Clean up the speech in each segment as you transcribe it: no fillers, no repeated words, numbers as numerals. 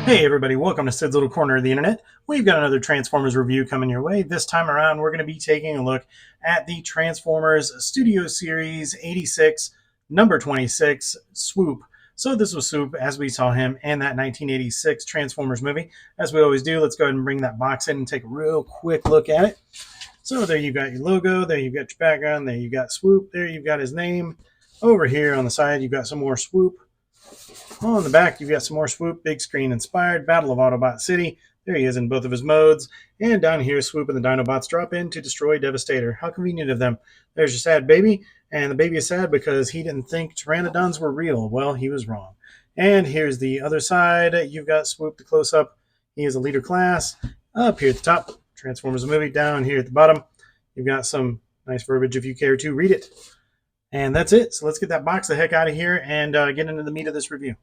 Hey everybody, welcome to Sid's Little Corner of the Internet. We've got another Transformers review coming your way. This time around, we're going to be taking a look at the Transformers Studio Series 86, number 26, Swoop. So this was Swoop as we saw him in that 1986 Transformers movie. As we always do, let's go ahead and bring that box in and take a real quick look at it. So there you've got your logo, there you've got your background, there you've got Swoop, there you've got his name. Over here on the side, you've got some more Swoop. On the back, you've got some more Swoop, big screen inspired, Battle of Autobot City. There he is in both of his modes. And down here, Swoop and the Dinobots drop in to destroy Devastator. How convenient of them. There's your sad baby. And the baby is sad because he didn't think pteranodons were real. Well, he was wrong. And here's the other side. You've got Swoop, the close-up. He is a leader class. Up here at the top, Transformers the movie. Down here at the bottom, you've got some nice verbiage if you care to read it. And that's it. So let's get that box the heck out of here and get into the meat of this review.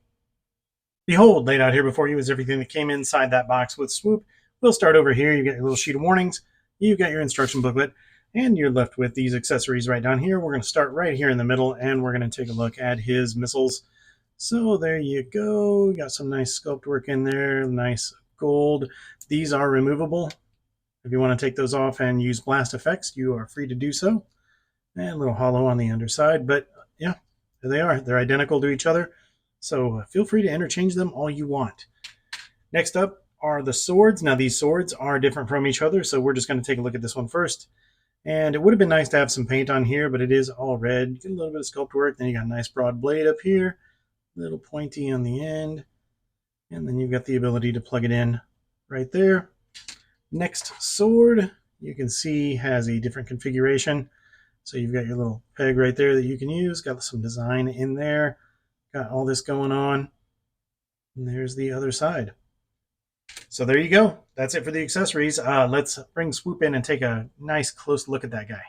Behold, laid out here before you is everything that came inside that box with Swoop. We'll start over here. You get your little sheet of warnings. You've got your instruction booklet. And you're left with these accessories right down here. We're going to start right here in the middle, and we're going to take a look at his missiles. So there you go. You got some nice sculpt work in there. Nice gold. These are removable. If you want to take those off and use blast effects, you are free to do so. And a little hollow on the underside, but yeah, there they are. They're identical to each other, so feel free to interchange them all you want. Next up are the swords. Now these swords are different from each other, so we're just going to take a look at this one first. And it would have been nice to have some paint on here, but it is all red. You get a little bit of sculpt work. Then you got a nice broad blade up here, a little pointy on the end, and then you've got the ability to plug it in right there. Next sword, you can see has a different configuration. So you've got your little peg right there that you can use. Got some design in there. Got all this going on. And there's the other side. So there you go. That's it for the accessories. Let's bring Swoop in and take a nice close look at that guy.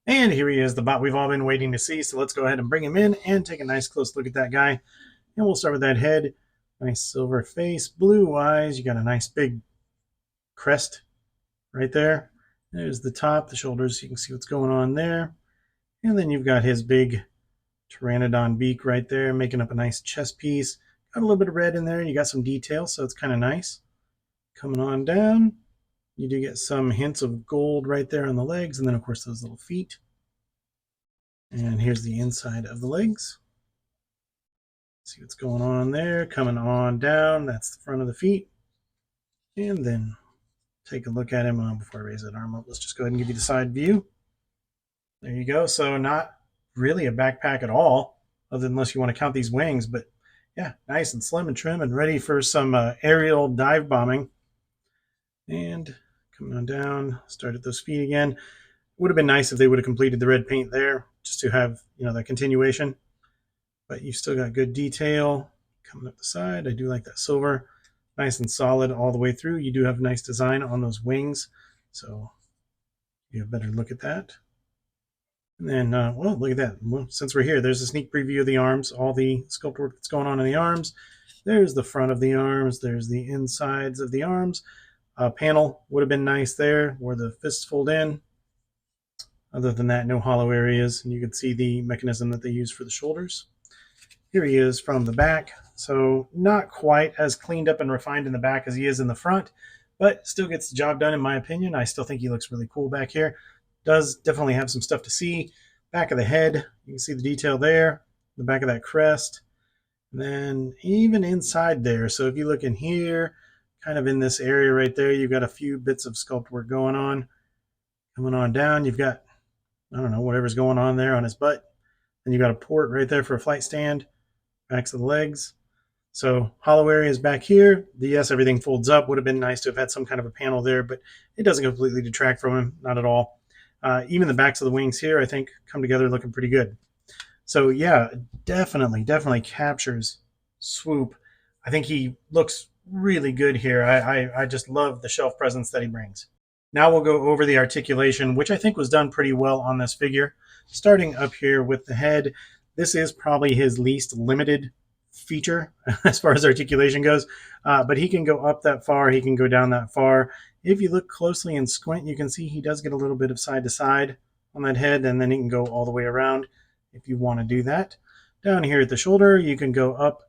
And here he is, the bot we've all been waiting to see. So let's go ahead and bring him in and take a nice close look at that guy. And we'll start with that head. Nice silver face, blue eyes. You got a nice big crest right there. There's the top, the shoulders. You can see what's going on there. And then you've got his big pteranodon beak right there, making up a nice chest piece. Got a little bit of red in there. You got some detail, so it's kind of nice. Coming on down, you do get some hints of gold right there on the legs, and then, of course, those little feet. And here's the inside of the legs. See what's going on there. Coming on down, that's the front of the feet. And then take a look at him before I raise that arm up. Let's just go ahead and give you the side view. There you go. So not really a backpack at all, unless you want to count these wings. But yeah, nice and slim and trim and ready for some aerial dive bombing. And coming on down, start at those feet again. Would have been nice if they would have completed the red paint there, just to have, that continuation. But you've still got good detail coming up the side. I do like that silver. Nice and solid all the way through. You do have nice design on those wings, so you have a better look at that. And then, well, look at that. Well, since we're here, there's a sneak preview of the arms, all the sculpt work that's going on in the arms. There's the front of the arms. There's the insides of the arms. Panel would have been nice there where the fists fold in. Other than that, no hollow areas. And you can see the mechanism that they use for the shoulders. Here he is from the back. So not quite as cleaned up and refined in the back as he is in the front, but still gets the job done in my opinion. I still think he looks really cool back here. Does definitely have some stuff to see. Back of the head, you can see the detail there. The back of that crest. And then even inside there. So if you look in here, kind of in this area right there, you've got a few bits of sculpt work going on. Coming on down, you've got, I don't know, whatever's going on there on his butt. Then you've got a port right there for a flight stand. Backs of the legs. So hollow areas back here. Yes, everything folds up. Would have been nice to have had some kind of a panel there, but it doesn't completely detract from him. Not at all. Even the backs of the wings here, I think, come together looking pretty good. So yeah, definitely captures Swoop. I think he looks really good here. I just love the shelf presence that he brings. Now we'll go over the articulation, which I think was done pretty well on this figure. Starting up here with the head, this is probably his least limited feature as far as articulation goes, but he can go up that far, he can go down that far. If you look closely and squint, you can see he does get a little bit of side to side on that head, and then he can go all the way around if you want to do that. Down here at the shoulder, you can go up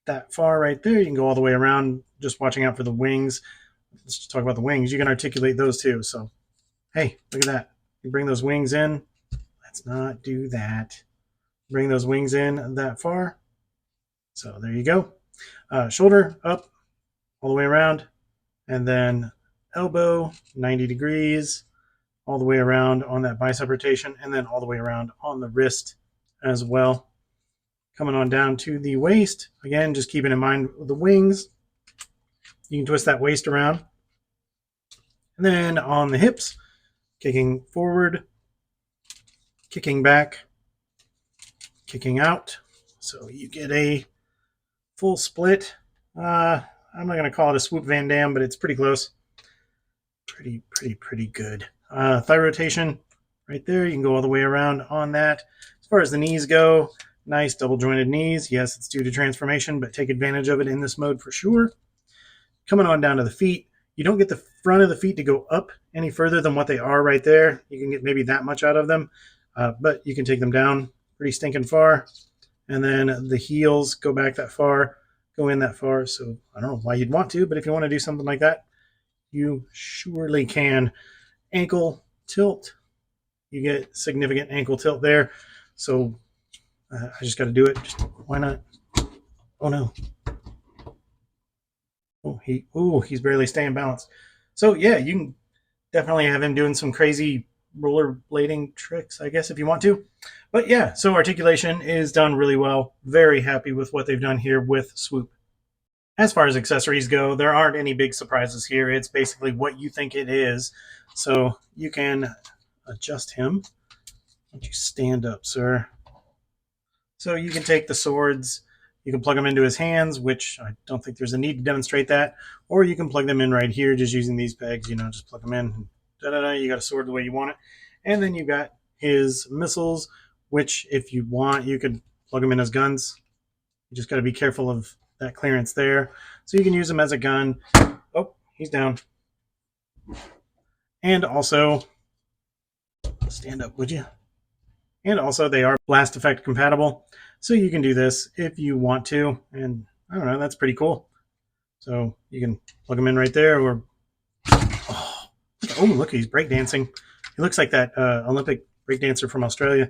that far right there. You can go all the way around, just watching out for the wings. Let's just talk about the wings. You can articulate those too. So, hey, look at that. You bring those wings in. Let's not do that. Bring those wings in that far. So there you go. Shoulder up all the way around, and then elbow 90 degrees all the way around on that bicep rotation, and then all the way around on the wrist as well. Coming on down to the waist. Again, just keeping in mind the wings. You can twist that waist around. And then on the hips, kicking forward, kicking back, kicking out. So you get a full split. I'm not going to call it a swoop Van Damme, but it's pretty close. Pretty good. Thigh rotation right there. You can go all the way around on that. As far as the knees go, nice double jointed knees. Yes, it's due to transformation, but take advantage of it in this mode for sure. Coming on down to the feet. You don't get the front of the feet to go up any further than what they are right there. You can get maybe that much out of them, but you can take them down pretty stinking far. And then the heels go back that far, go in that far. So I don't know why you'd want to, but if you want to do something like that, you surely can. Ankle tilt. You get significant ankle tilt there. So I just got to do it. Why not? Oh, no. He's barely staying balanced. So yeah, you can definitely have him doing some crazy rollerblading tricks, I guess, if you want to. But yeah, so articulation is done really well. Very happy with what they've done here with Swoop. As far as accessories go, there aren't any big surprises here. It's basically what you think it is. So you can adjust him. Why don't you stand up, sir? So you can take the swords, you can plug them into his hands, which I don't think there's a need to demonstrate that, or you can plug them in right here just using these pegs, just plug them in. Da-da-da, you got a sword the way you want it. And then you got his missiles, which if you want, you could plug them in as guns. You just got to be careful of that clearance there. So you can use them as a gun. Oh, he's down. And also, stand up, would you? And also, they are blast effect compatible. So you can do this if you want to. And I don't know, that's pretty cool. So you can plug them in right there. Or, look, he's breakdancing. He looks like that Olympic breakdancer from Australia.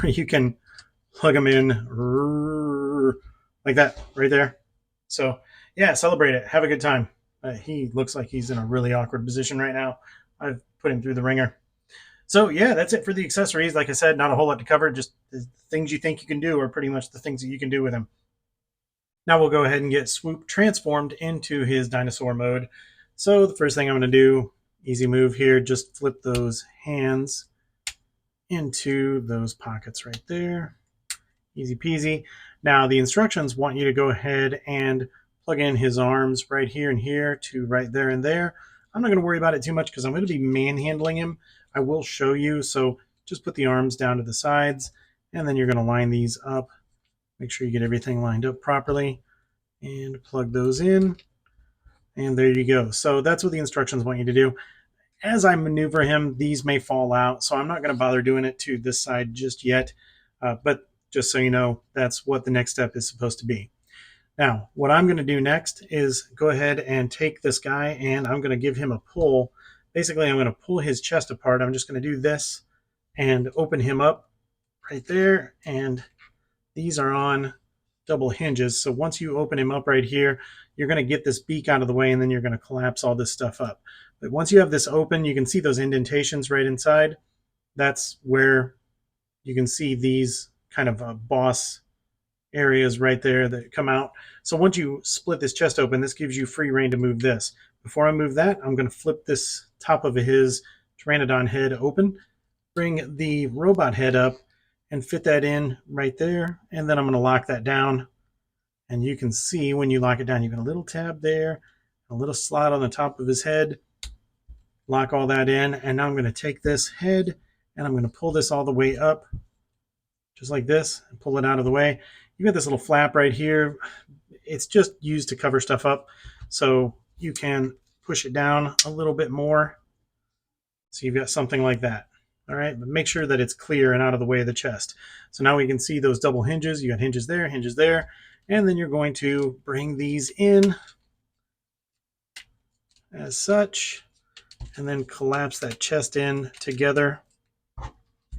You can plug them in like that right there. So yeah, celebrate it. Have a good time. He looks like he's in a really awkward position right now. I've put him through the ringer. So yeah, that's it for the accessories. Like I said, not a whole lot to cover. Just the things you think you can do are pretty much the things that you can do with him. Now we'll go ahead and get Swoop transformed into his dinosaur mode. So the first thing I'm going to do, easy move here, just flip those hands into those pockets right there. Easy peasy. Now the instructions want you to go ahead and plug in his arms right here and here to right there and there. I'm not going to worry about it too much because I'm going to be manhandling him. I will show you. So just put the arms down to the sides, and then you're going to line these up. Make sure you get everything lined up properly and plug those in. And there you go. So that's what the instructions want you to do. As I maneuver him, these may fall out. So I'm not going to bother doing it to this side just yet. But just so you know, that's what the next step is supposed to be. Now, what I'm going to do next is go ahead and take this guy and I'm going to give him a pull. Basically, I'm going to pull his chest apart. I'm just going to do this and open him up right there. And these are on double hinges. So once you open him up right here, you're going to get this beak out of the way and then you're going to collapse all this stuff up. But once you have this open, you can see those indentations right inside. That's where you can see these kind of boss areas right there that come out. So once you split this chest open, this gives you free reign to move this. Before I move that, I'm going to flip this top of his Pteranodon head open, bring the robot head up, and fit that in right there. And then I'm going to lock that down. And you can see when you lock it down, you get a little tab there, a little slot on the top of his head. Lock all that in. And now I'm going to take this head and I'm going to pull this all the way up, just like this, and pull it out of the way. You got this little flap right here. It's just used to cover stuff up. So you can push it down a little bit more. So you've got something like that. All right, but make sure that it's clear and out of the way of the chest. So now we can see those double hinges. You got hinges there, and then you're going to bring these in as such, and then collapse that chest in together,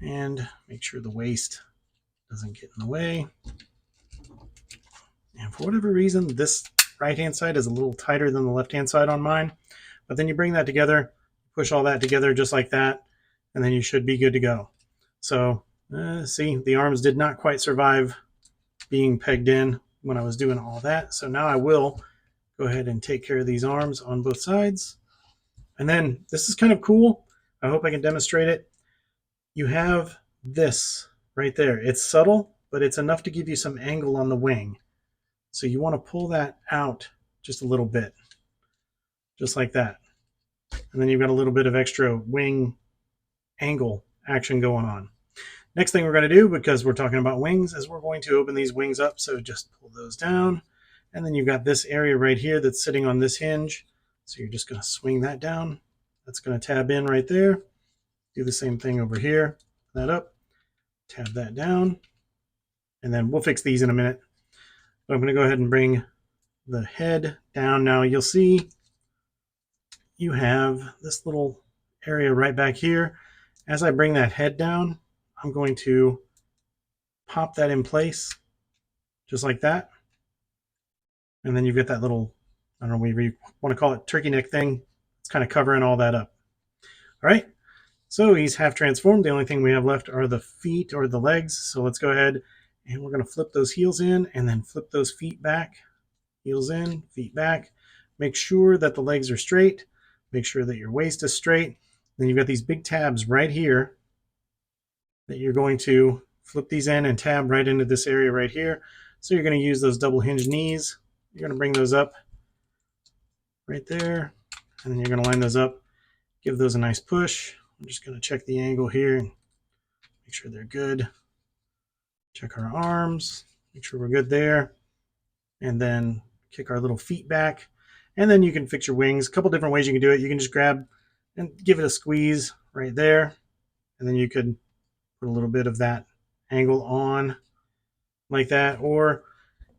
and make sure the waist doesn't get in the way. And for whatever reason, this right-hand side is a little tighter than the left-hand side on mine. But then you bring that together, push all that together just like that, and then you should be good to go. So, see, the arms did not quite survive being pegged in when I was doing all that. So now I will go ahead and take care of these arms on both sides. And then this is kind of cool. I hope I can demonstrate it. You have this right there. It's subtle, but it's enough to give you some angle on the wing. So you want to pull that out just a little bit, just like that. And then you've got a little bit of extra wing angle action going on. Next thing we're going to do, because we're talking about wings, is we're going to open these wings up. So just pull those down. And then you've got this area right here that's sitting on this hinge. So you're just going to swing that down. That's going to tab in right there. Do the same thing over here. That up, tab that down. And then we'll fix these in a minute. But I'm going to go ahead and bring the head down. Now you'll see you have this little area right back here. As I bring that head down, I'm going to pop that in place just like that. And then you've got that little, I don't know, whatever you want to call it, turkey neck thing. It's kind of covering all that up. All right, so he's half transformed. The only thing we have left are the feet or the legs. So let's go ahead and we're going to flip those heels in and then flip those feet back. Heels in, feet back. Make sure that the legs are straight. Make sure that your waist is straight. Then you've got these big tabs right here that you're going to flip these in and tab right into this area right here. So you're going to use those double hinge knees. You're going to bring those up right there, and then you're going to line those up. Give those a nice push. I'm just going to check the angle here and make sure they're good. Check our arms, make sure we're good there, and then kick our little feet back. And then you can fix your wings. A couple different ways you can do it. You can just grab and give it a squeeze right there, and then you could put a little bit of that angle on like that, or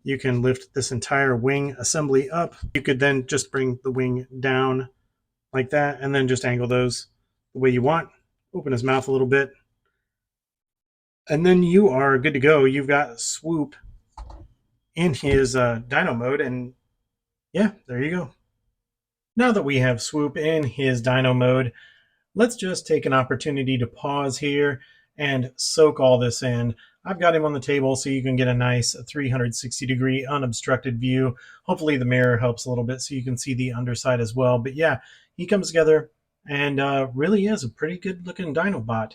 you can lift this entire wing assembly up. You could then just bring the wing down like that and then just angle those the way you want. Open his mouth a little bit. And then you are good to go. You've got Swoop in his Dino mode, and yeah, there you go. Now that we have Swoop in his Dino mode, let's just take an opportunity to pause here and soak all this in. I've got him on the table so you can get a nice 360-degree unobstructed view. Hopefully the mirror helps a little bit so you can see the underside as well. But yeah, he comes together and really is a pretty good looking Dinobot.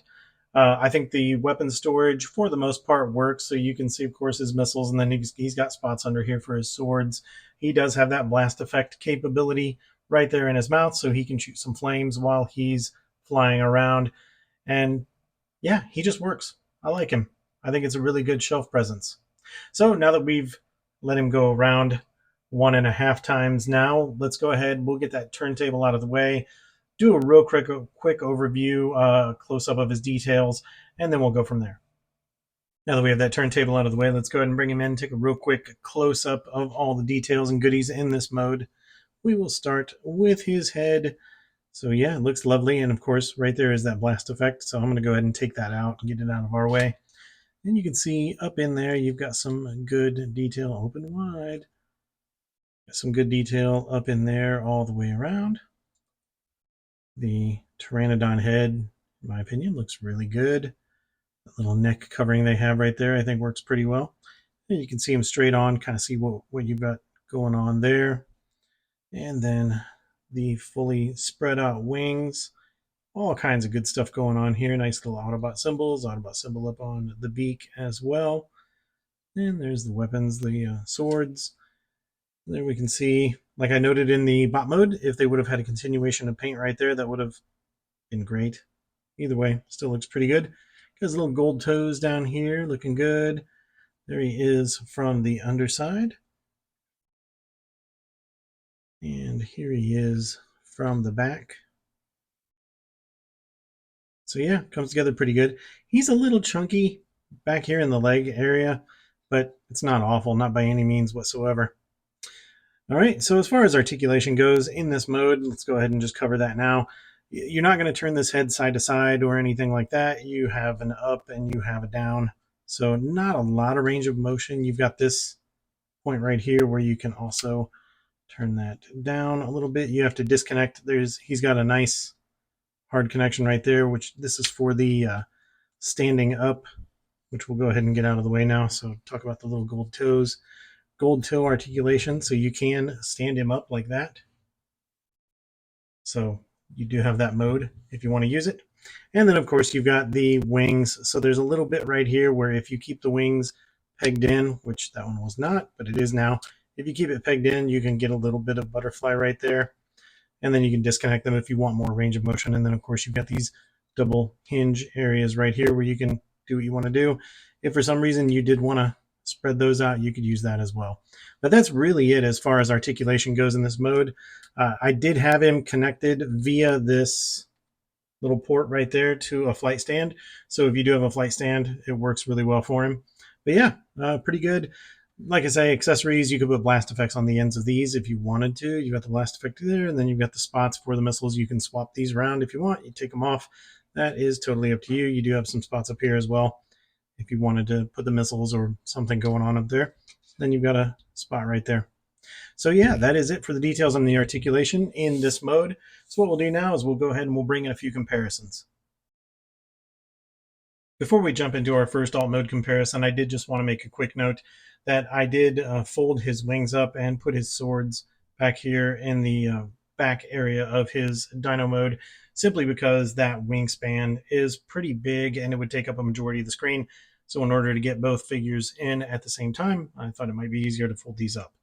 I think the weapon storage for the most part works, so you can see of course his missiles, and then he's got spots under here for his swords. He does have that blast effect capability right there in his mouth, so he can shoot some flames while he's flying around. And yeah, he just works. I like him. I think it's a really good shelf presence. So now that we've let him go around 1.5 times now, let's go ahead. We'll get that turntable out of the way, do a real quick overview, close up of his details, and then we'll go from there. Now that we have that turntable out of the way, let's go ahead and bring him in, take a real quick close up of all the details and goodies in this mode. We will start with his head. So yeah, it looks lovely. And of course, right there is that blast effect. So I'm going to go ahead and take that out and get it out of our way. And you can see up in there, you've got some good detail. Open wide. Got some good detail up in there all the way around. The Pteranodon head, in my opinion, looks really good. That little neck covering they have right there, I think works pretty well. And you can see them straight on, kind of see what you've got going on there. And then the fully spread out wings. All kinds of good stuff going on here. Nice little Autobot symbols. Autobot symbol up on the beak as well. And there's the weapons, the swords. There we can see, like I noted in the bot mode, if they would have had a continuation of paint right there, that would have been great. Either way, still looks pretty good. Got his little gold toes down here, looking good. There he is from the underside. And here he is from the back. So yeah, comes together pretty good. He's a little chunky back here in the leg area, but it's not awful, not by any means whatsoever. All right, so as far as articulation goes in this mode, let's go ahead and just cover that now. You're not going to turn this head side to side or anything like that. You have an up and you have a down. So not a lot of range of motion. You've got this point right here where you can also turn that down a little bit. You have to disconnect. He's got a nice hard connection right there, which this is for the standing up, which we'll go ahead and get out of the way now. So talk about the little gold toes. Gold toe articulation, so you can stand him up like that. So you do have that mode if you want to use it. And then of course you've got the wings. So there's a little bit right here where if you keep the wings pegged in, which that one was not, but it is now, if you keep it pegged in, you can get a little bit of butterfly right there. And then you can disconnect them if you want more range of motion. And then of course you've got these double hinge areas right here where you can do what you want to do. If for some reason you did want to spread those out, you could use that as well. But that's really it as far as articulation goes in this mode. I did have him connected via this little port right there to a flight stand. So if you do have a flight stand, it works really well for him. But yeah, pretty good. Like I say, accessories, you could put blast effects on the ends of these if you wanted to. You got the blast effect there, and then you've got the spots for the missiles. You can swap these around if you want. You take them off. That is totally up to you. You do have some spots up here as well if you wanted to put the missiles or something going on up there. Then you've got a spot right there. So yeah, that is it for the details on the articulation in this mode. So what we'll do now is we'll go ahead and we'll bring in a few comparisons. Before we jump into our first alt mode comparison, I did just want to make a quick note that I did fold his wings up and put his swords back here in the back area of his dino mode, simply because that wingspan is pretty big and it would take up a majority of the screen. So in order to get both figures in at the same time, I thought it might be easier to fold these up.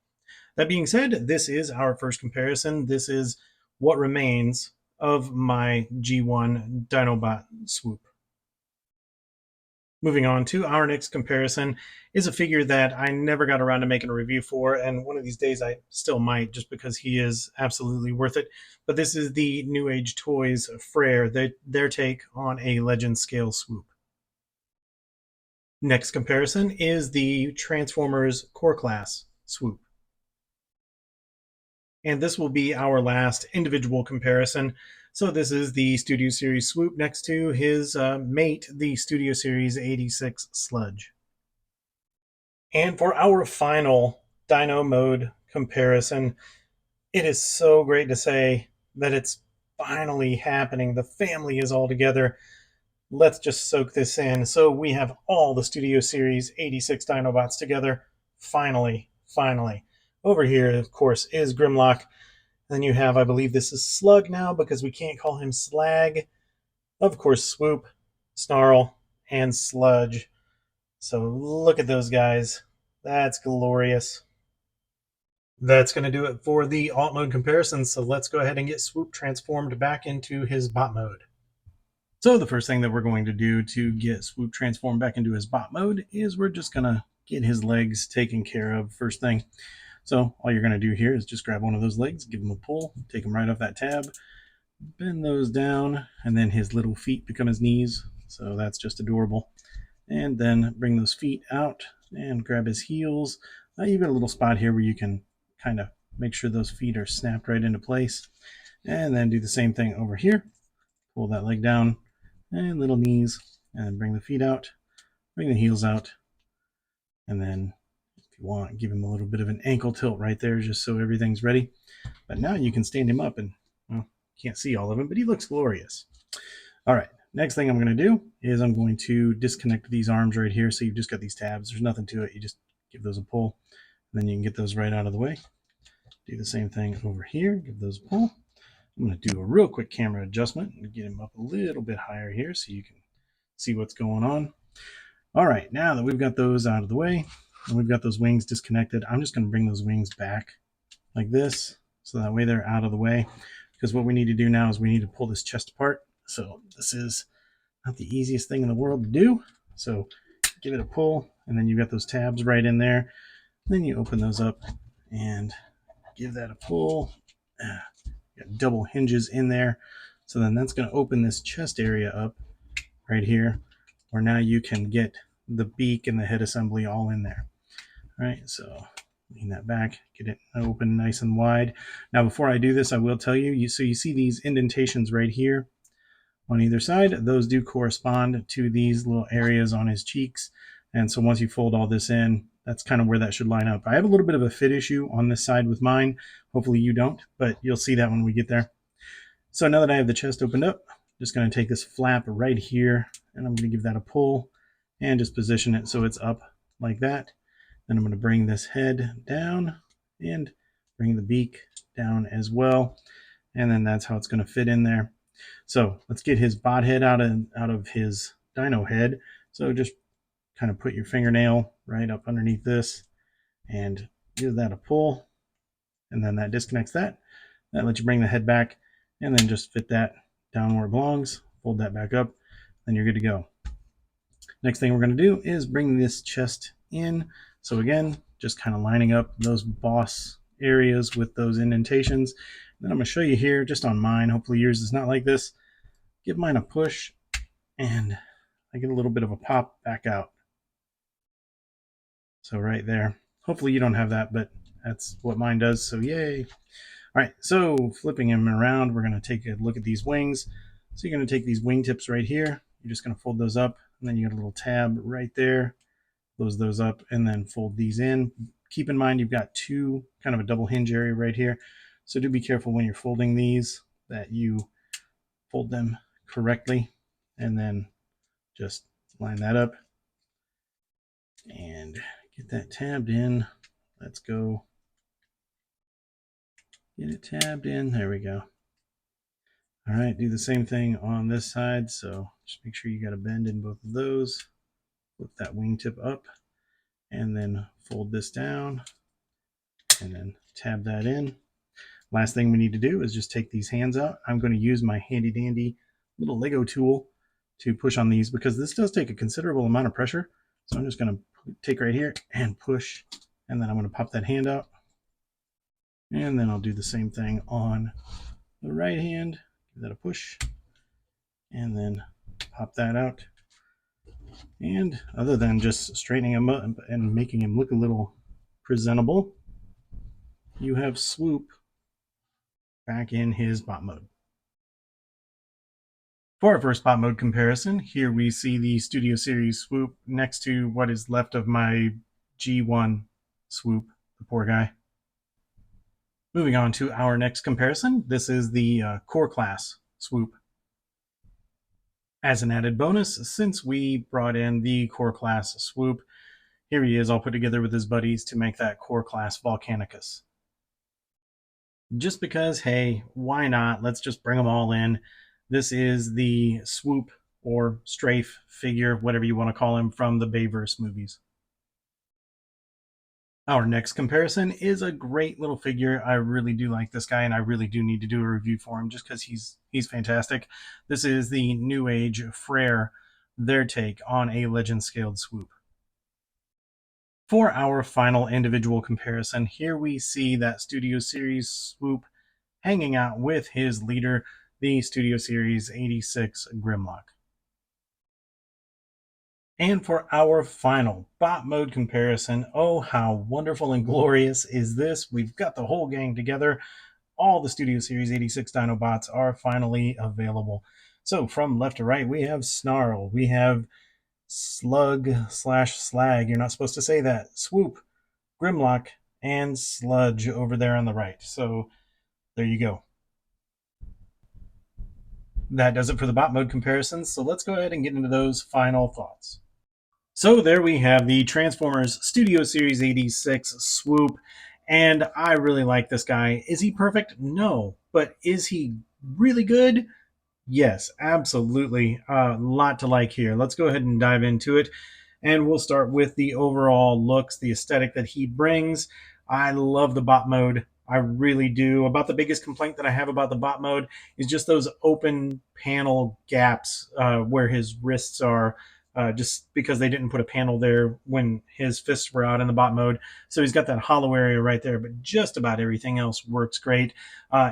That being said, this is our first comparison. This is what remains of my G1 Dinobot Swoop. Moving on to our next comparison is a figure that I never got around to making a review for, and one of these days I still might, just because he is absolutely worth it. But this is the New Age Toys Frere, their take on a Legend scale Swoop. Next comparison is the Transformers Core Class Swoop. And this will be our last individual comparison. So this is the Studio Series Swoop next to his mate, the Studio Series 86 Sludge. And for our final Dino mode comparison, it is so great to say that it's finally happening. The family is all together. Let's just soak this in. So we have all the Studio Series 86 Dinobots together. Finally, finally. Over here, of course, is Grimlock. Then you have, I believe this is Slug now because we can't call him Slag. Of course, Swoop, Snarl, and Sludge. So look at those guys. That's glorious. That's going to do it for the alt mode comparison. So let's go ahead and get Swoop transformed back into his bot mode. So the first thing that we're going to do to get Swoop transformed back into his bot mode is we're just going to get his legs taken care of first thing. So all you're going to do here is just grab one of those legs, give him a pull, take him right off that tab, bend those down, and then his little feet become his knees. So that's just adorable. And then bring those feet out and grab his heels. You've got a little spot here where you can kind of make sure those feet are snapped right into place. And then do the same thing over here. Pull that leg down and little knees, and bring the feet out, bring the heels out, and then if you want, give him a little bit of an ankle tilt right there just so everything's ready. But now you can stand him up and, well, can't see all of him, but he looks glorious. All right, next thing I'm going to do is I'm going to disconnect these arms right here. So you've just got these tabs. There's nothing to it. You just give those a pull, and then you can get those right out of the way. Do the same thing over here. Give those a pull. I'm going to do a real quick camera adjustment and get him up a little bit higher here so you can see what's going on. All right, now that we've got those out of the way and we've got those wings disconnected, I'm just going to bring those wings back like this so that way they're out of the way, because what we need to do now is we need to pull this chest apart. So this is not the easiest thing in the world to do. So give it a pull, and then you've got those tabs right in there. Then you open those up and give that a pull. Got double hinges in there. So then that's going to open this chest area up. right here, where now you can get the beak and the head assembly all in there. All right, so lean that back, get it open nice and wide. Now, before I do this, I will tell you, so you see these indentations right here on either side. Those do correspond to these little areas on his cheeks. And so once you fold all this in, that's kind of where that should line up. I have a little bit of a fit issue on this side with mine. Hopefully you don't, but you'll see that when we get there. So now that I have the chest opened up, I'm just going to take this flap right here, and I'm going to give that a pull and just position it so it's up like that. Then I'm going to bring this head down and bring the beak down as well. And then that's how it's going to fit in there. So let's get his bot head out of his dino head. So just kind of put your fingernail right up underneath this and give that a pull. And then that disconnects that. That lets you bring the head back and then just fit that down where it belongs. Fold that back up. Then you're good to go. Next thing we're going to do is bring this chest in. So again, just kind of lining up those boss areas with those indentations. Then I'm going to show you here just on mine. Hopefully yours is not like this. Give mine a push and I get a little bit of a pop back out. So right there. Hopefully you don't have that, but that's what mine does. So yay. All right, so flipping him around, we're going to take a look at these wings. So you're going to take these wingtips right here. You're just going to fold those up, and then you got a little tab right there. Close those up, and then fold these in. Keep in mind you've got two kind of a double hinge area right here. So do be careful when you're folding these that you fold them correctly, and then just line that up and get that tabbed in. Let's go. Get it tabbed in. There we go. All right, do the same thing on this side. So just make sure you got a bend in both of those. Flip that wingtip up and then fold this down and then tab that in. Last thing we need to do is just take these hands out. I'm going to use my handy dandy little Lego tool to push on these because this does take a considerable amount of pressure. So I'm just going to take right here and push, and then I'm going to pop that hand out. And then I'll do the same thing on the right hand. Give that a push, and then pop that out. And other than just straightening him up and making him look a little presentable, you have Swoop back in his bot mode. For our first bot mode comparison, here we see the Studio Series Swoop next to what is left of my G1 Swoop, the poor guy. Moving on to our next comparison, this is the Core Class Swoop. As an added bonus, since we brought in the Core Class Swoop, here he is all put together with his buddies to make that Core Class Volcanicus. Just because, hey, why not? Let's just bring them all in. This is the Swoop or Strafe figure, whatever you want to call him, from the Bayverse movies. Our next comparison is a great little figure. I really do like this guy, and I really do need to do a review for him just because he's fantastic. This is the New Age Frere, their take on a Legend Scaled Swoop. For our final individual comparison, here we see that Studio Series Swoop hanging out with his leader, the Studio Series 86 Grimlock. And for our final bot mode comparison, oh, how wonderful and glorious is this? We've got the whole gang together. All the Studio Series 86 Dinobots are finally available. So from left to right, we have Snarl, we have Slug/Slag, you're not supposed to say that, Swoop, Grimlock, and Sludge over there on the right. So there you go. That does it for the bot mode comparisons. So let's go ahead and get into those final thoughts. So there we have the Transformers Studio Series 86 Swoop, and I really like this guy. Is he perfect? No. But is he really good? Yes, absolutely. A lot to like here. Let's go ahead and dive into it, and we'll start with the overall looks, the aesthetic that he brings. I love the bot mode. I really do. About the biggest complaint that I have about the bot mode is just those open panel gaps where his wrists are. Just because they didn't put a panel there when his fists were out in the bot mode. So he's got that hollow area right there, but just about everything else works great.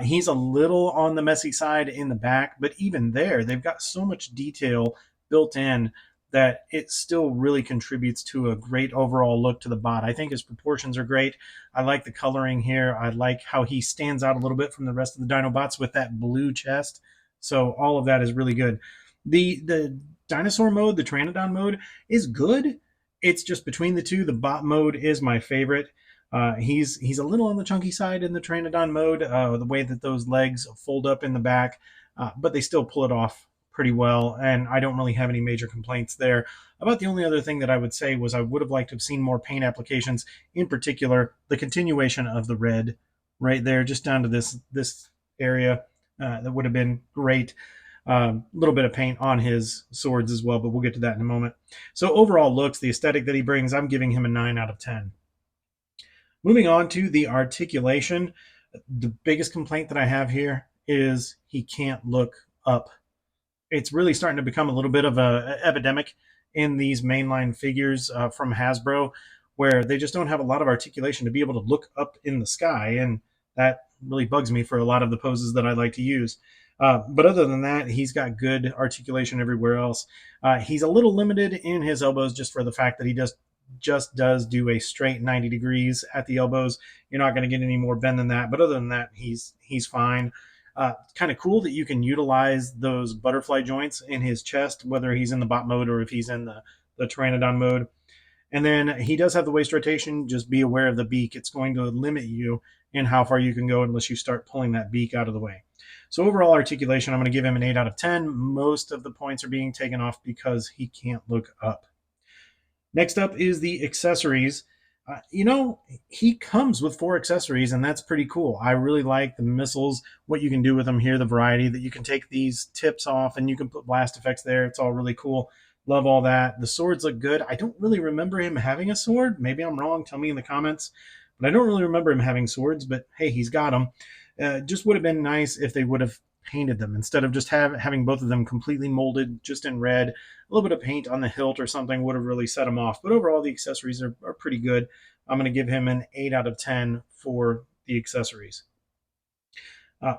He's a little on the messy side in the back, but even there, they've got so much detail built in that it still really contributes to a great overall look to the bot. I think his proportions are great. I like the coloring here. I like how he stands out a little bit from the rest of the Dinobots with that blue chest. So all of that is really good. The dinosaur mode, the Pteranodon mode, is good. It's just between the two. The bot mode is my favorite. He's a little on the chunky side in the Pteranodon mode, the way that those legs fold up in the back, but they still pull it off pretty well, and I don't really have any major complaints there. About the only other thing that I would say was I would have liked to have seen more paint applications, in particular the continuation of the red right there, just down to this area. That would have been great. A little bit of paint on his swords as well, but we'll get to that in a moment. So overall looks, the aesthetic that he brings, I'm giving him a 9 out of 10. Moving on to the articulation, the biggest complaint that I have here is he can't look up. It's really starting to become a little bit of an epidemic in these mainline figures from Hasbro, where they just don't have a lot of articulation to be able to look up in the sky, and that really bugs me for a lot of the poses that I like to use. But other than that, he's got good articulation everywhere else. He's a little limited in his elbows just for the fact that he just does do a straight 90 degrees at the elbows. You're not going to get any more bend than that. But other than that, he's fine. Kind of cool that you can utilize those butterfly joints in his chest, whether he's in the bot mode or if he's in the Pteranodon mode. And then he does have the waist rotation. Just be aware of the beak. It's going to limit you in how far you can go unless you start pulling that beak out of the way. So overall articulation, I'm going to give him an 8 out of 10. Most of the points are being taken off because he can't look up. Next up is the accessories. He comes with 4 accessories, and that's pretty cool. I really like the missiles, what you can do with them here, the variety that you can take these tips off and you can put blast effects there. It's all really cool. Love all that. The swords look good. I don't really remember him having a sword. Maybe I'm wrong. Tell me in the comments. But I don't really remember him having swords, but hey, he's got them. Just would have been nice if they would have painted them instead of just having both of them completely molded just in red. A little bit of paint on the hilt or something would have really set them off. But overall, the accessories are pretty good. I'm going to give him an 8 out of 10 for the accessories.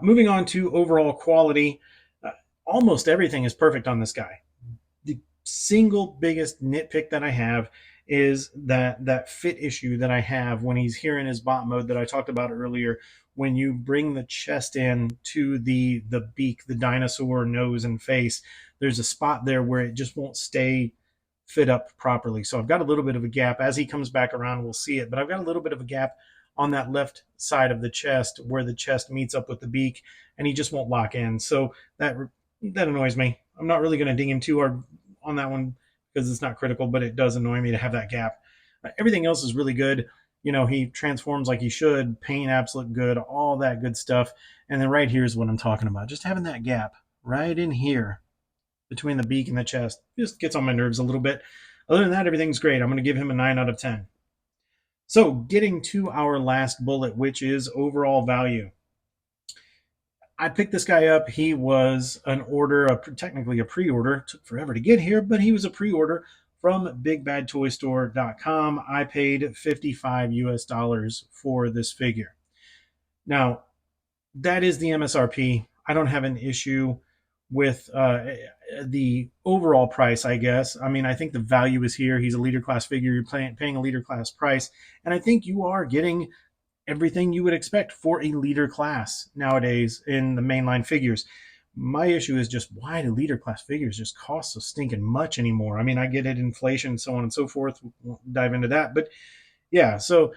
Moving on to overall quality, almost everything is perfect on this guy. The single biggest nitpick that I have is that fit issue that I have when he's here in his bot mode that I talked about earlier. When you bring the chest in to the beak, the dinosaur nose and face, there's a spot there where it just won't stay fit up properly. So I've got a little bit of a gap. As he comes back around, we'll see it, but I've got a little bit of a gap on that left side of the chest where the chest meets up with the beak, and he just won't lock in. So that annoys me. I'm not really going to ding him too hard on that one because it's not critical, but it does annoy me to have that gap. Everything else is really good. He transforms like he should. Paint apps look good, all that good stuff. And then right here is what I'm talking about. Just having that gap right in here between the beak and the chest just gets on my nerves a little bit. Other than that, everything's great. I'm going to give him a 9 out of 10. So getting to our last bullet, which is overall value. I picked this guy up. He was an order, technically a pre-order. It took forever to get here, but he was a pre-order from BigBadToyStore.com. I paid 55 US dollars for this figure. Now, that is the MSRP. I don't have an issue with the overall price, I guess. I mean, I think the value is here. He's a leader class figure. You're paying a leader class price. And I think you are getting everything you would expect for a leader class nowadays in the mainline figures. My issue is just, why do leader class figures just cost so stinking much anymore? I mean, I get it, inflation, so on and so forth. We won't dive into that. But yeah, so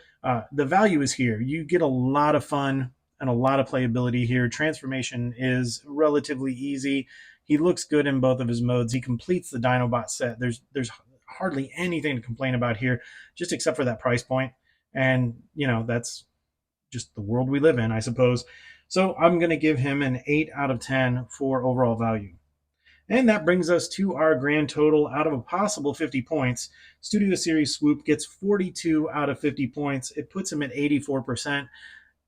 the value is here. You get a lot of fun and a lot of playability here. Transformation is relatively easy. He looks good in both of his modes. He completes the Dinobot set. There's hardly anything to complain about here, just except for that price point. And, that's just the world we live in, I suppose. So I'm going to give him an 8 out of 10 for overall value. And that brings us to our grand total. Out of a possible 50 points, Studio Series Swoop gets 42 out of 50 points. It puts him at 84%.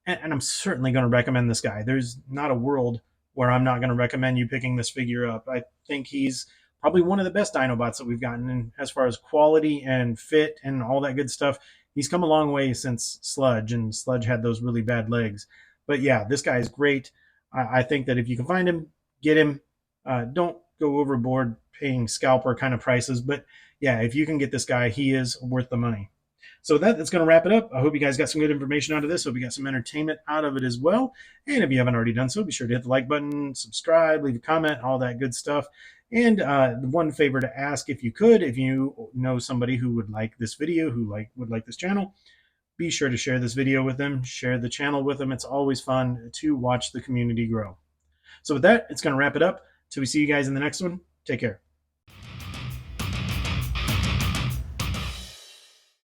And I'm certainly going to recommend this guy. There's not a world where I'm not going to recommend you picking this figure up. I think he's probably one of the best Dinobots that we've gotten. And as far as quality and fit and all that good stuff, he's come a long way since Sludge, and Sludge had those really bad legs. But yeah, this guy is great. I think that if you can find him, get him. Don't go overboard paying scalper kind of prices. But yeah, if you can get this guy, he is worth the money. So that's going to wrap it up. I hope you guys got some good information out of this. Hope you got some entertainment out of it as well. And if you haven't already done so, be sure to hit the like button, subscribe, leave a comment, all that good stuff. And the one favor to ask, if you could, if you know somebody who would like this video, would like this channel, be sure to share this video with them, share the channel with them. It's always fun to watch the community grow. So with that, it's going to wrap it up. Till we see you guys in the next one. Take care.